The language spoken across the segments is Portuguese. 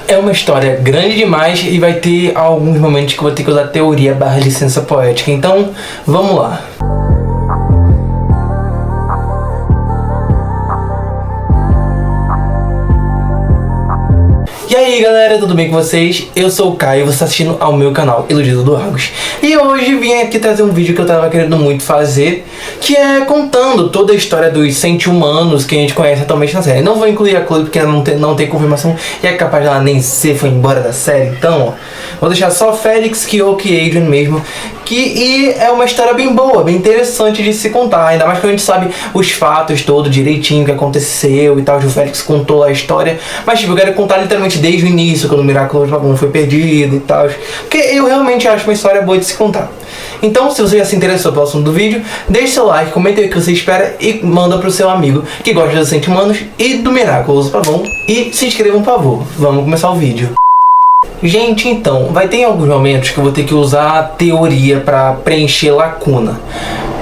É uma história grande demais e vai ter alguns momentos que eu vou ter que usar teoria / licença poética. Então, vamos lá. E aí galera, tudo bem com vocês? Eu sou o Caio e você está assistindo ao meu canal Iludido do Argos. E hoje vim aqui trazer um vídeo que eu tava querendo muito fazer, que é contando toda a história dos Senti-Humanos que a gente conhece atualmente na série. Não vou incluir a Chloe porque não tem confirmação e é capaz dela nem foi embora da série. Então, ó, vou deixar só Felix, Kyoki e Adrian mesmo. E é uma história bem boa, bem interessante de se contar. Ainda mais que a gente sabe os fatos todos direitinho, o que aconteceu e tal. O Felix contou a história. Mas tipo, eu quero contar literalmente desde o início, quando o Miraculous Pavão foi perdido e tal. Porque eu realmente acho uma história boa de se contar. Então, se você já se interessou pelo assunto do vídeo, deixe seu like, comenta aí o que você espera e manda pro seu amigo que gosta dos Senti-Humanos e do Miraculous Pavão. E se inscreva, por favor. Vamos começar o vídeo. Gente, então, vai ter alguns momentos que eu vou ter que usar a teoria pra preencher lacuna.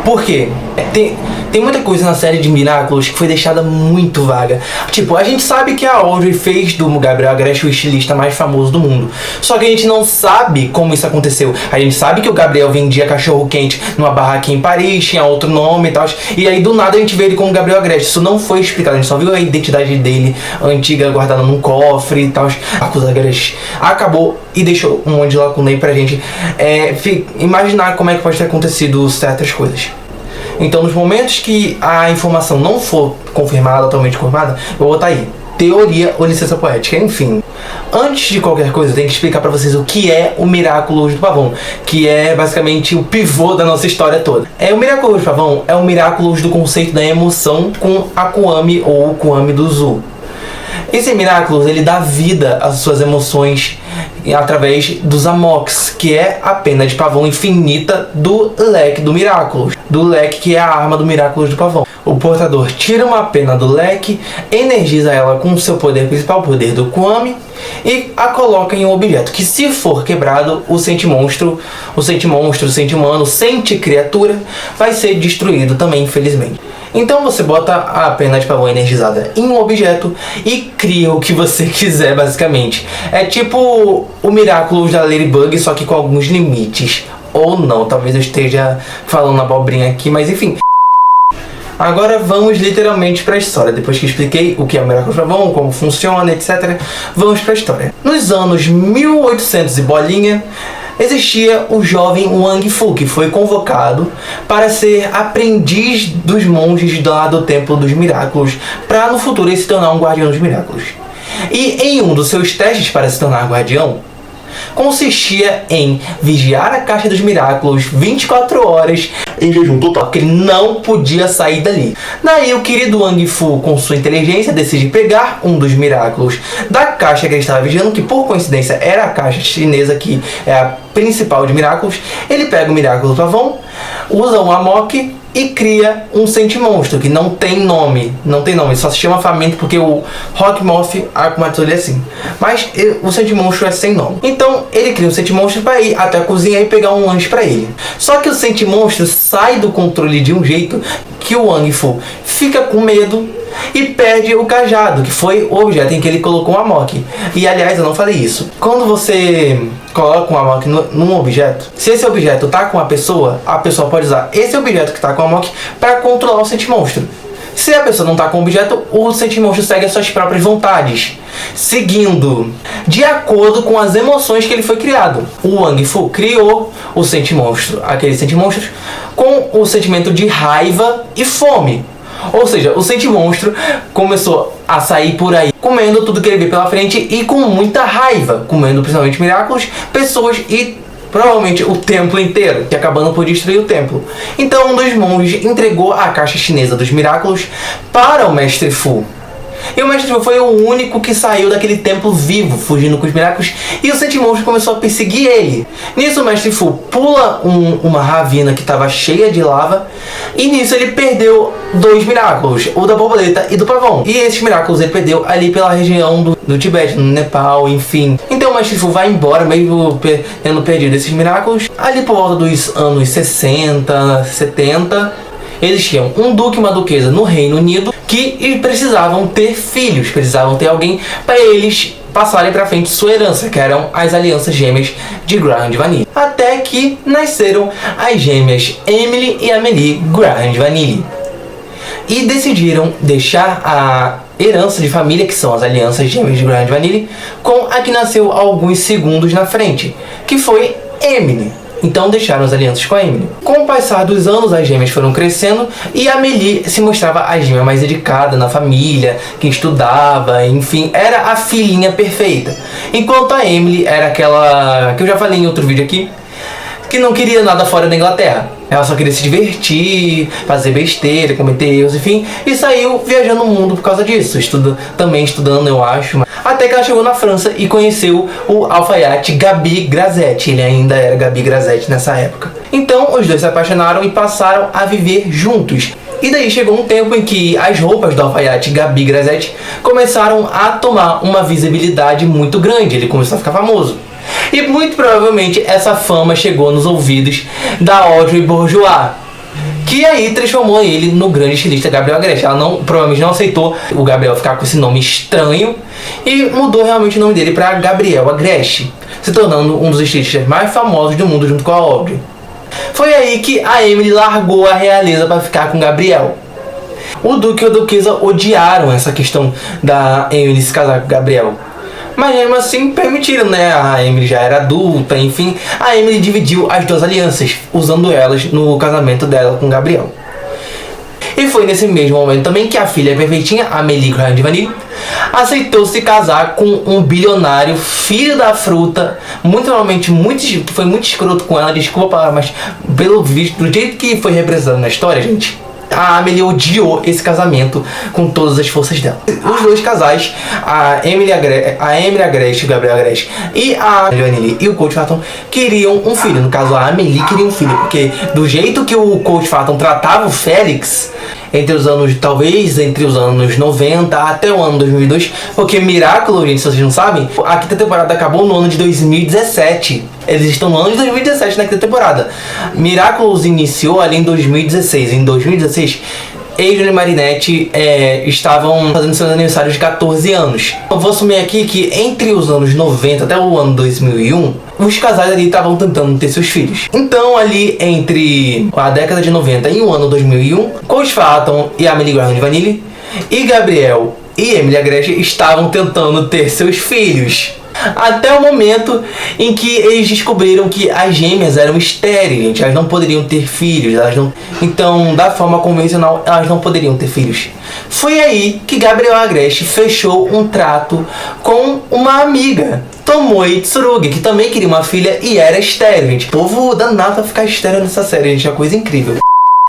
Por quê? Tem muita coisa na série de Miraculous que foi deixada muito vaga. Tipo, a gente sabe que a Audrey fez do Gabriel Agreste o estilista mais famoso do mundo. Só que a gente não sabe como isso aconteceu. A gente sabe que o Gabriel vendia cachorro quente numa barraquinha em Paris, tinha outro nome e tal. E aí do nada a gente vê ele como Gabriel Agreste. Isso não foi explicado, a gente só viu a identidade dele antiga guardada num cofre e tal. A Agreste acabou e deixou um monte de lacuna aí pra gente imaginar como é que pode ter acontecido certas coisas. Então, nos momentos que a informação não for confirmada, totalmente confirmada, eu vou botar aí teoria ou licença poética, enfim. Antes de qualquer coisa, eu tenho que explicar pra vocês o que é o Miraculous do Pavão, que é basicamente o pivô da nossa história toda. O Miraculous do Pavão é o Miraculous do conceito da emoção com a Kuami ou o Kuami do Zu. Esse Miraculous, ele dá vida às suas emoções através dos Amoks, que é a pena de pavão infinita do leque do Miraculous. Do leque que é a arma do Miraculous do Pavão. O portador tira uma pena do leque, energiza ela com o seu poder principal, o poder do Kuami, e a coloca em um objeto que, se for quebrado, o Senti-Monstro, o Senti-Humano, Senti-Criatura, vai ser destruído também, infelizmente. Então você bota a pena de pavão energizada em um objeto e cria o que você quiser, basicamente. É tipo o Miraculous da Ladybug, só que com alguns limites. Ou não, talvez eu esteja falando abobrinha aqui, mas enfim. Agora vamos literalmente para a história. Depois que expliquei o que é o Miraculous Pavão, como funciona, etc. Vamos para a história. Nos anos 1800 e bolinha, existia o jovem Wang Fu, que foi convocado para ser aprendiz dos monges lá do Templo dos Miraculous, para no futuro ele se tornar um guardião dos Miraculous. E em um dos seus testes para se tornar guardião, consistia em vigiar a Caixa dos Miraculous 24 horas em jejum total, porque ele não podia sair dali. Daí o querido Wang Fu, com sua inteligência, decide pegar um dos Miraculous da caixa que ele estava vigiando, que por coincidência era a caixa chinesa, que é a principal de Miraculous. Ele pega o Miraculous Pavão, usa um Amok e cria um Senti-Monstro que não tem nome, só se chama Faminto porque o Rockmoth matou ele assim. Mas o Senti-Monstro é sem nome. Então ele cria um Senti-Monstro para ir até a cozinha e pegar um lanche para ele. Só que o Senti-Monstro sai do controle de um jeito que o Wang Fu fica com medo e perde o cajado, que foi o objeto em que ele colocou o Amok. E aliás, eu não falei isso. Quando você coloca um Amok num objeto, se esse objeto tá com a pessoa pode usar esse objeto que tá com o Amok para controlar o Senti-Monstro. Se a pessoa não tá com o objeto, o Senti-Monstro segue as suas próprias vontades, seguindo de acordo com as emoções que ele foi criado. O Wang Fu criou o Senti-Monstro, aquele Senti-Monstro, com o sentimento de raiva e fome. Ou seja, o Senti-Monstro começou a sair por aí comendo tudo que ele vê pela frente e com muita raiva, comendo principalmente Miraculous, pessoas e provavelmente o templo inteiro, que acabando por destruir o templo. Então um dos monges entregou a caixa chinesa dos Miraculous para o Mestre Fu. E o Mestre Fu foi o único que saiu daquele templo vivo, fugindo com os Miraculous, e o Senti-Monstro começou a perseguir ele. Nisso o Mestre Fu pula uma ravina que estava cheia de lava, e nisso ele perdeu 2 Miraculous, o da borboleta e do pavão. E esses Miraculous ele perdeu ali pela região do Tibete, no Nepal, enfim. Então o Mestre Fu vai embora, mesmo tendo perdido esses Miraculous. Ali por volta dos anos 60, 70... existiam um duque e uma duquesa no Reino Unido que precisavam ter filhos, precisavam ter alguém para eles passarem pra frente sua herança, que eram as alianças gêmeas de Graham de Vanille. Até que nasceram as gêmeas Emily e Amélie Graham de Vanille. E decidiram deixar a herança de família, que são as alianças gêmeas de Graham de Vanille, com a que nasceu alguns segundos na frente, que foi Emily. Então deixaram as alianças com a Emily. Com o passar dos anos, as gêmeas foram crescendo e a Amélie se mostrava a gêmea mais dedicada na família, que estudava, enfim, era a filhinha perfeita. Enquanto a Emily era aquela que eu já falei em outro vídeo aqui, que não queria nada fora da Inglaterra. Ela só queria se divertir, fazer besteira, cometer erros, enfim, e saiu viajando o mundo por causa disso, também estudando, eu acho. Até que ela chegou na França e conheceu o alfaiate Gabi Grazet. Ele ainda era Gabi Grazet nessa época. Então os dois se apaixonaram e passaram a viver juntos. E daí chegou um tempo em que as roupas do alfaiate Gabi Grazet começaram a tomar uma visibilidade muito grande. Ele começou a ficar famoso. E muito provavelmente essa fama chegou nos ouvidos da Audrey Bourgeois, que aí transformou ele no grande estilista Gabriel Agreste. Ela provavelmente não aceitou o Gabriel ficar com esse nome estranho e mudou realmente o nome dele para Gabriel Agreste, se tornando um dos estilistas mais famosos do mundo junto com a Audrey. Foi aí que a Emily largou a realeza para ficar com Gabriel. O Duque e a Duquesa odiaram essa questão da Emily se casar com Gabriel, mas mesmo assim permitiram, né? A Emily já era adulta, enfim. A Emily dividiu as duas alianças, usando elas no casamento dela com Gabriel. E foi nesse mesmo momento também que a filha perfeitinha, Amélie Graham de Vanille, aceitou se casar com um bilionário, filho da fruta, muito provavelmente foi muito escroto com ela, desculpa, mas pelo visto, do jeito que foi representado na história, gente, a Amélie odiou esse casamento com todas as forças dela. Os dois casais, a Emily Agreste, o Gabriel Agreste e a Vanille e o Coach Phaeton queriam um filho. No caso, a Amélie queria um filho, porque do jeito que o Coach Phaeton tratava o Félix, talvez entre os anos 90 até o ano 2002, porque Miraculous, gente, se vocês não sabem, a quinta temporada acabou no ano de 2017. Eles estão no ano de 2017 na quinta temporada. Miraculous iniciou ali em 2016. Em 2016, Adrian e Marinette estavam fazendo seus aniversários de 14 anos. Eu vou assumir aqui que entre os anos 90 até o ano 2001, os casais ali estavam tentando ter seus filhos. Então ali entre a década de 90 e o ano 2001, Coach Phaeton e Amélie Graham de Vanille e Gabriel e Emily Agreste estavam tentando ter seus filhos. Até o momento em que eles descobriram que as gêmeas eram estéreis, gente. Elas não poderiam ter filhos. Então, da forma convencional, elas não poderiam ter filhos. Foi aí que Gabriel Agreste fechou um trato com uma amiga, Tomoe Tsurugi, que também queria uma filha e era estéril, gente. O povo danado pra ficar estéril nessa série, gente. É uma coisa incrível.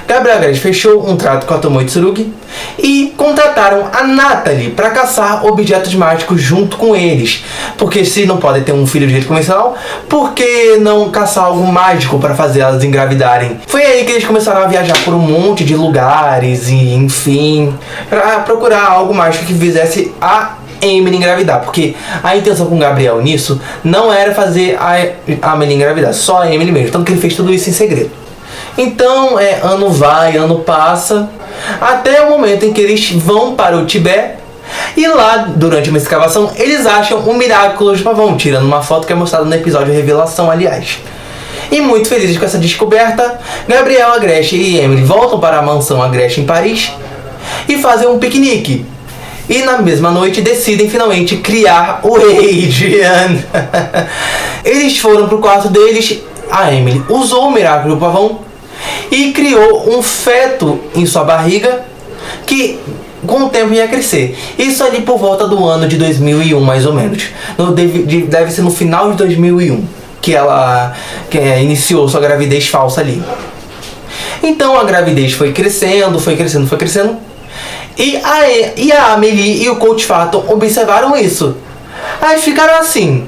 Gabriel Agreste fechou um trato com a Tomoe Tsurugi e contrataram a Natalie para caçar objetos mágicos junto com eles. Porque se não podem ter um filho de jeito convencional, por que não caçar algo mágico para fazer elas engravidarem? Foi aí que eles começaram a viajar por um monte de lugares e, enfim, para procurar algo mágico que fizesse a Emily engravidar, porque a intenção com o Gabriel nisso não era fazer a Amélie engravidar, só a Emily mesmo, tanto que ele fez tudo isso em segredo. Então, ano vai, ano passa, até o momento em que eles vão para o Tibete. E lá, durante uma escavação, eles acham um Miraculous de pavão, tirando uma foto que é mostrada no episódio Revelação, aliás. E muito felizes com essa descoberta, Gabriel Agreste e Emily voltam para a mansão Agreste em Paris e fazem um piquenique. E na mesma noite decidem finalmente criar o Adrian. Eles foram pro quarto deles, a Emily usou o Miraculous do pavão e criou um feto em sua barriga que com o tempo ia crescer. Isso ali por volta do ano de 2001, mais ou menos. Deve ser no final de 2001 que ela iniciou sua gravidez falsa ali. Então a gravidez foi crescendo. E a Amélie e o Coach Phaeton observaram isso. Aí ficaram assim: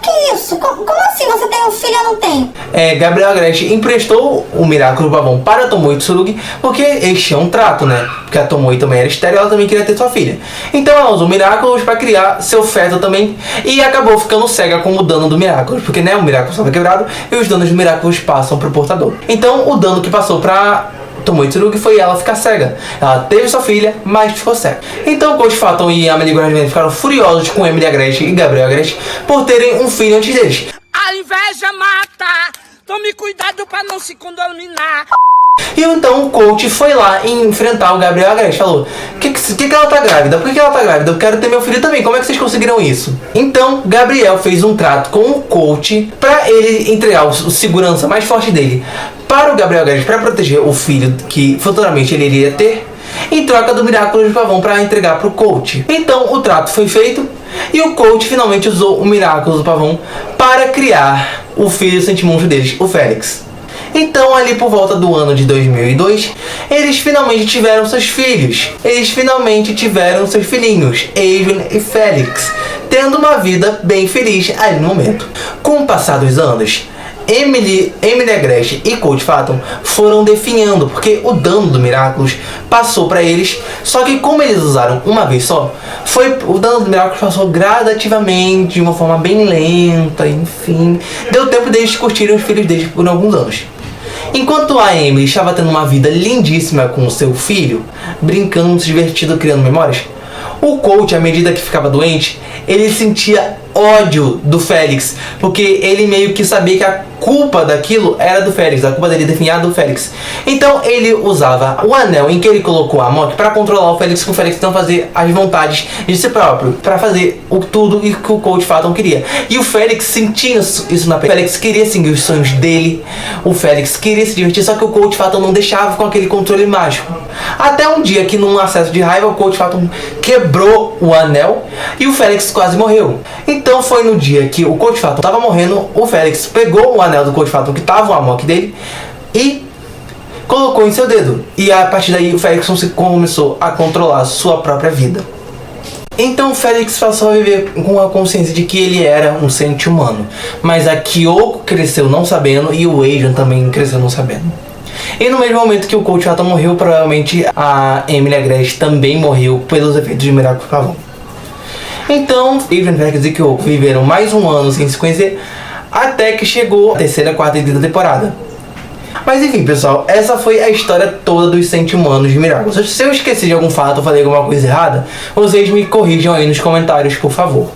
que isso? Como assim você tem um filho e eu não tenho? Gabriel Agreste emprestou o Miraculous do pavão para a Tomoe Tsurugi, porque eles tinham um trato, né? Porque a Tomoe também era estéril e ela também queria ter sua filha. Então ela usou o Miraculous para criar seu feto também e acabou ficando cega com o dano do Miraculous, porque né, o Miraculous estava quebrado e os danos do Miraculous passam para o portador. Então o dano que passou para Tomoitsurugi foi ela ficar cega. Ela teve sua filha, mas ficou cega. Então Coach Phaeton e Amélie Gosling ficaram furiosos com Emily Agreste e Gabriel Agreste por terem um filho antes deles. A inveja mata, tome cuidado pra não se contaminar. E então o coach foi lá enfrentar o Gabriel Agreste. Falou, que ela tá grávida? Por que ela tá grávida? Eu quero ter meu filho também. Como é que vocês conseguiram isso? Então Gabriel fez um trato com o coach pra ele entregar o segurança mais forte dele para o Gabriel Agreste, pra proteger o filho que futuramente ele iria ter, em troca do Miraculous do Pavão para entregar pro coach. Então o trato foi feito e o coach finalmente usou o Miraculous do Pavão para criar o filho sentimonstro deles, o Félix. Então ali por volta do ano de 2002, eles finalmente tiveram seus filhos. Eles finalmente tiveram seus filhinhos, Adrian e Félix, tendo uma vida bem feliz ali no momento. Com o passar dos anos, Emily Agreste e Coach Phaeton foram definhando, porque o dano do Miraculous passou para eles, só que como eles usaram uma vez só, o dano do Miraculous passou gradativamente, de uma forma bem lenta, enfim. Deu tempo deles curtirem os filhos deles por alguns anos. Enquanto a Emily estava tendo uma vida lindíssima com o seu filho, brincando, se divertindo, criando memórias, o coach, à medida que ficava doente, ele sentia ódio do Félix, porque ele meio que sabia que a culpa daquilo era do Félix, a culpa dele definhada do Félix. Então ele usava o anel em que ele colocou a Amok para controlar o Félix, que o Félix não fazer as vontades de si próprio, para fazer tudo que o Coach Phaeton queria. E o Félix sentia isso na pele. O Félix queria seguir os sonhos dele, o Félix queria se divertir, só que o Coach Phaeton não deixava com aquele controle mágico. Até um dia que, num acesso de raiva, o Coach Phaeton quebrou o anel e o Félix quase morreu. Então foi no dia que o Coach Phaeton estava morrendo, o Félix pegou o anel do Coach Phaeton, que estava o Amok dele, e colocou em seu dedo. E a partir daí o Félix começou a controlar a sua própria vida. Então o Félix passou a viver com a consciência de que ele era um sente humano. Mas a Kyoko cresceu não sabendo e o Adrian também cresceu não sabendo. E no mesmo momento que o Coach Phaeton morreu, provavelmente a Emily Agreste também morreu pelos efeitos de Miraculous do Pavão. Então, Adrian, Félix e Kyoko viveram mais um ano sem se conhecer, até que chegou a terceira, quarta e quinta temporada. Mas enfim, pessoal, essa foi a história toda dos Senti-Humanos de Miraculous. Se eu esqueci de algum fato ou falei alguma coisa errada, vocês me corrijam aí nos comentários, por favor.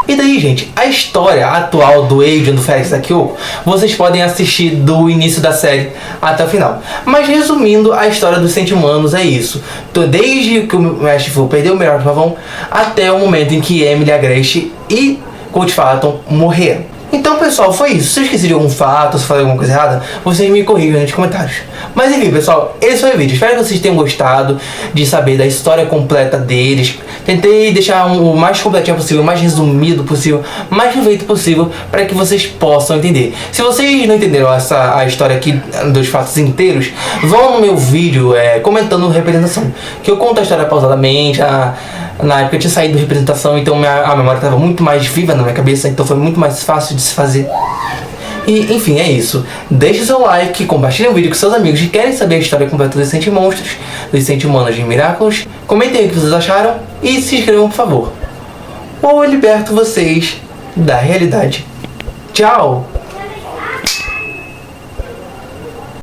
E daí, gente, a história atual do Adrian, do Félix e da Kyoko, vocês podem assistir do início da série até o final. Mas resumindo, a história dos Senti-Humanos é isso. Desde que o Mestre Fu perdeu o Miraculous do Pavão até o momento em que Emily Agreste e Coach Phaeton morreram. Então, pessoal, foi isso. Se eu esqueci de algum fato, se eu falei alguma coisa errada, vocês me corrijam nos comentários. Mas enfim, pessoal, esse foi o vídeo. Espero que vocês tenham gostado de saber da história completa deles. Tentei deixar o mais completinho possível, o mais resumido possível, o mais perfeito possível, para que vocês possam entender. Se vocês não entenderam a história aqui dos fatos inteiros, vão no meu vídeo comentando representação, que eu conto a história pausadamente. Na época eu tinha saído de representação, então a memória estava muito mais viva na minha cabeça, então foi muito mais fácil de se fazer. E enfim, é isso. Deixe seu like, compartilhe o vídeo com seus amigos que querem saber a história completa dos Senti-Monstros, dos Senti-Humanos de Miraculous. Comentem aí o que vocês acharam e se inscrevam, por favor. Ou eu liberto vocês da realidade. Tchau!